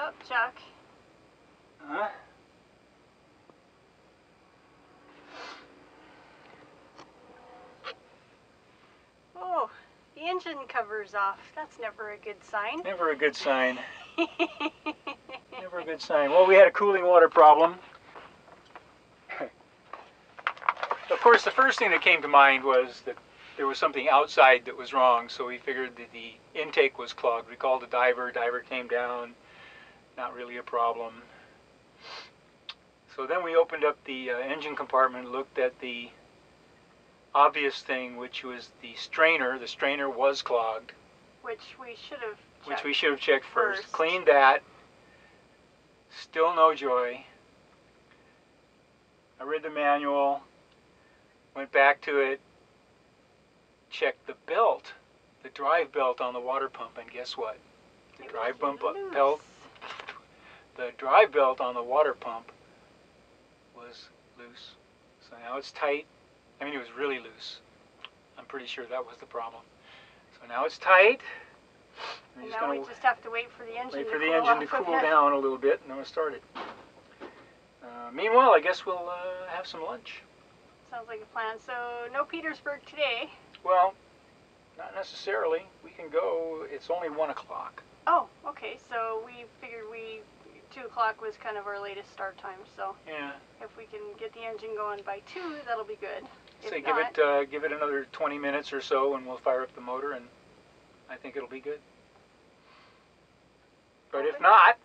Yep, Chuck. Huh? Oh, the engine cover's off. That's never a good sign. Never a good sign. Never a good sign. Well, we had a cooling water problem. Of course, the first thing that came to mind was that there was something outside that was wrong, so we figured that the intake was clogged. We called the diver. Diver came down. Not really a problem. So then we opened up the engine compartment, looked at the obvious thing, which was the strainer. The strainer was clogged. Which we should have checked. Which we should have checked first. Cleaned that. Still no joy. I read the manual. Went back to it. Checked the belt. The drive belt on the water pump. And guess what? The drive belt on the water pump was loose. So now it's tight. I mean, it was really loose. I'm pretty sure that was the problem. So now it's tight. And now we just have to wait for the engine to cool down a little bit, and then we'll start it. Meanwhile, I guess we'll have some lunch. Sounds like a plan. So no Petersburg today. Well, not necessarily. We can go. It's only 1 o'clock. Oh, okay. So we figured 2 o'clock was kind of our latest start time. So yeah, if we can get the engine going by 2, that'll be good. Say give it another 20 minutes or so, and we'll fire up the motor, and I think it'll be good. But if not,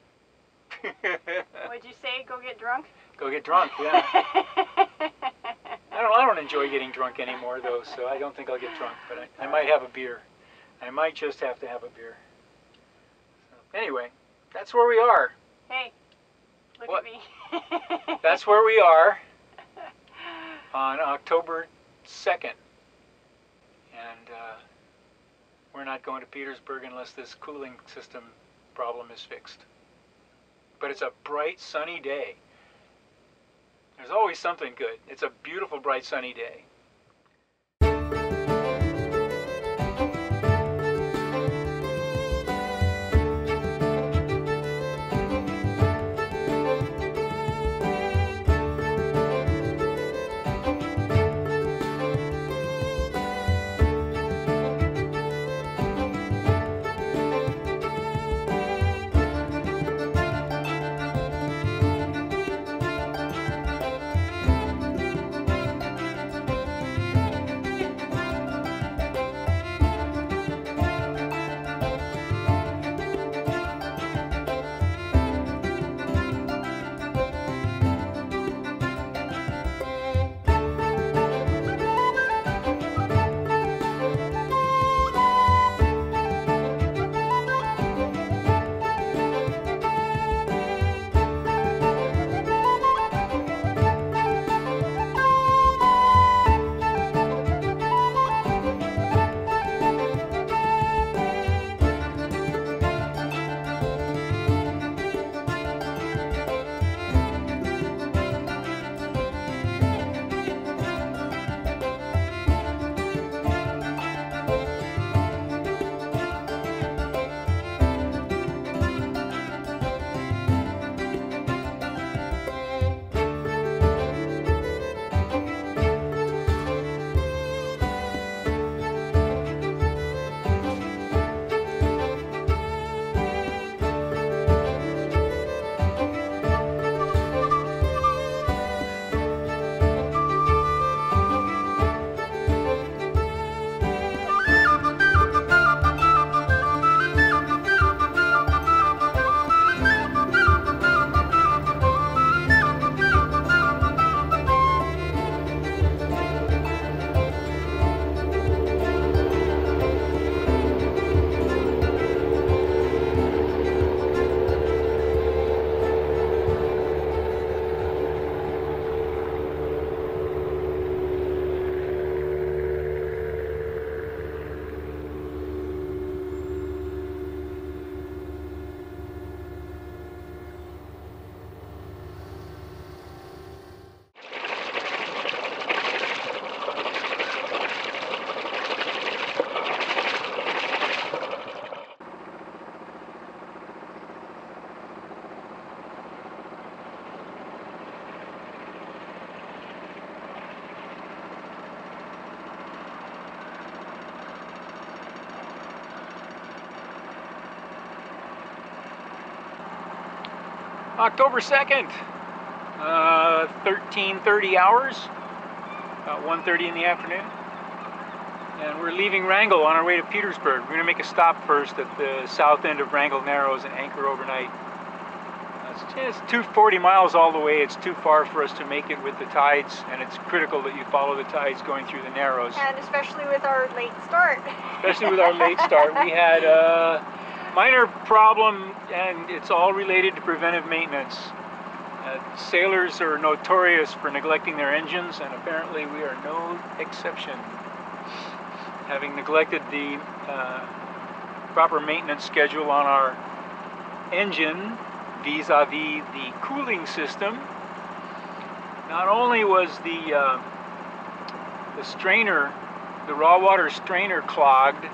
what'd you say? Go get drunk? Go get drunk. Yeah. I don't enjoy getting drunk anymore, though, so I don't think I'll get drunk. But I might have a beer. I might just have to have a beer. So, anyway, that's where we are. Hey, look at me. That's where we are on October 2nd. And we're not going to Petersburg unless this cooling system problem is fixed. But it's a bright, sunny day. There's always something good. It's a beautiful, bright, sunny day. October 2nd, 13:30 hours, about 1:30 in the afternoon. And we're leaving Wrangell on our way to Petersburg. We're going to make a stop first at the south end of Wrangell Narrows and anchor overnight. It's 240 miles all the way. It's too far for us to make it with the tides, and it's critical that you follow the tides going through the Narrows. And especially with our late start. Especially with our late start. We had a minor problem, and it's all related to preventive maintenance. Sailors are notorious for neglecting their engines, and apparently we are no exception. Having neglected the proper maintenance schedule on our engine vis-a-vis the cooling system, not only was the strainer, the raw water strainer clogged,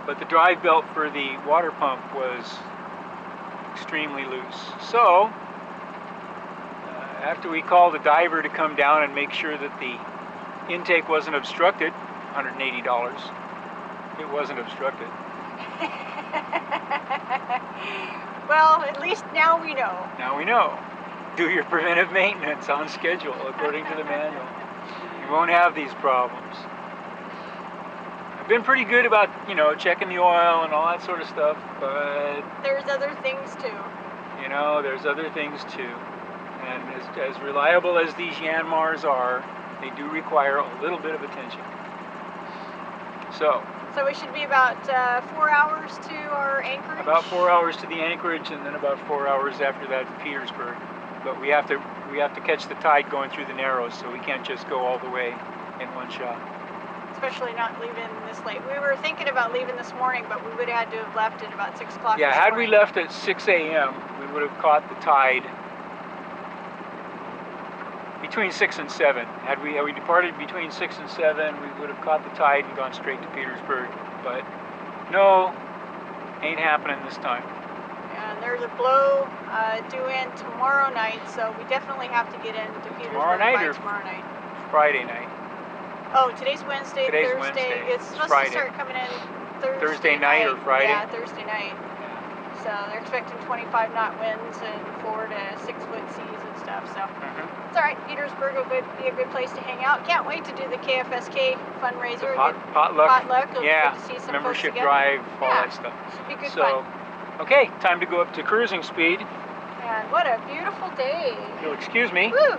but the drive belt for the water pump was extremely loose. So, after we called a diver to come down and make sure that the intake wasn't obstructed, $180, it wasn't obstructed. Well, at least now we know. Now we know. Do your preventive maintenance on schedule according to the manual. You won't have these problems. I've been pretty good about, you know, checking the oil and all that sort of stuff, but there's other things too. You know, there's other things too. And as reliable as these Yanmars are, they do require a little bit of attention. So we should be about 4 hours to our anchorage? About 4 hours to the anchorage, and then about 4 hours after that to Petersburg. But we have to catch the tide going through the Narrows, so we can't just go all the way in one shot. Especially not leaving this late. We were thinking about leaving this morning, but we would have had to have left at about 6 o'clock. Yeah, had we left at 6 a.m., we would have caught the tide between 6 and 7. Had we departed between 6 and 7, we would have caught the tide and gone straight to Petersburg. But no, ain't happening this time. And there's a blow due in tomorrow night, so we definitely have to get into Petersburg tomorrow night. Friday night? Oh, today's Wednesday. Today's Thursday. Wednesday. It's supposed Friday. to start coming in Thursday night or Friday? Yeah, Thursday night. So they're expecting 25 knot winds and 4 to 6 foot seas and stuff. So it's all right. Petersburg will be a good place to hang out. Can't wait to do the KFSK fundraiser. Potluck. It'll be Yeah. good to see some Membership folks drive, all yeah. that stuff. Should be good So, fun. okay, time to go up to cruising speed. And what a beautiful day. If you'll excuse me. Woo!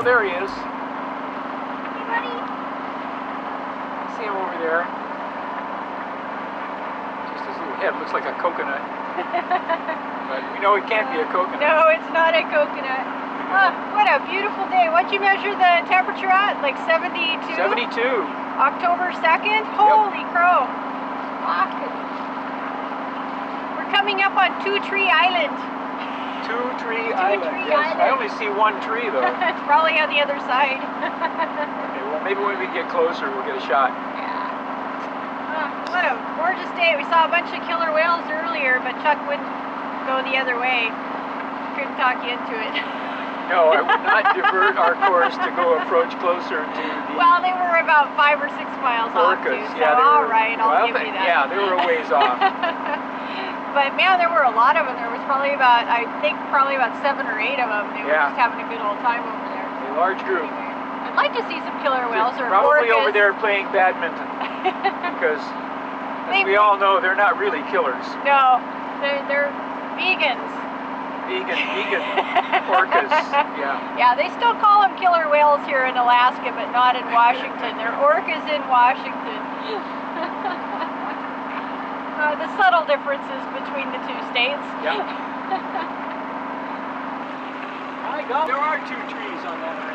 There he is. Hey, buddy. See him over there. Just his little head looks like a coconut. But we know it can't be a coconut. No, it's not a coconut. What a beautiful day. What'd you measure the temperature at? Like 72? 72. October 2nd? Holy crow. We're coming up on Two Tree Island. Two Tree Island. Yes. I only see one tree though. It's probably on the other side. Okay, well maybe when we get closer we'll get a shot. Yeah. What a gorgeous gorgeous day. We saw a bunch of killer whales earlier, but Chuck wouldn't go the other way. Couldn't talk you into it. No, I would not divert our course to go approach closer to the Well, they were about 5 or 6 miles off too, orcas. so Yeah, all right, I'll give you that. Yeah, they were a ways off. But man, there were a lot of them. There was probably about, I think, probably about 7 or 8 of them. They were just having a good old time over there. A large group. Anyway, I'd like to see some killer whales or probably orcas. over there playing badminton, because as we all know, they're not really killers. No, they're vegans. Vegan orcas. Yeah. Yeah, they still call them killer whales here in Alaska, but not in Washington. They're orcas in Washington. The subtle differences between the 2 states. Yeah. My God, there are 2 trees on that island.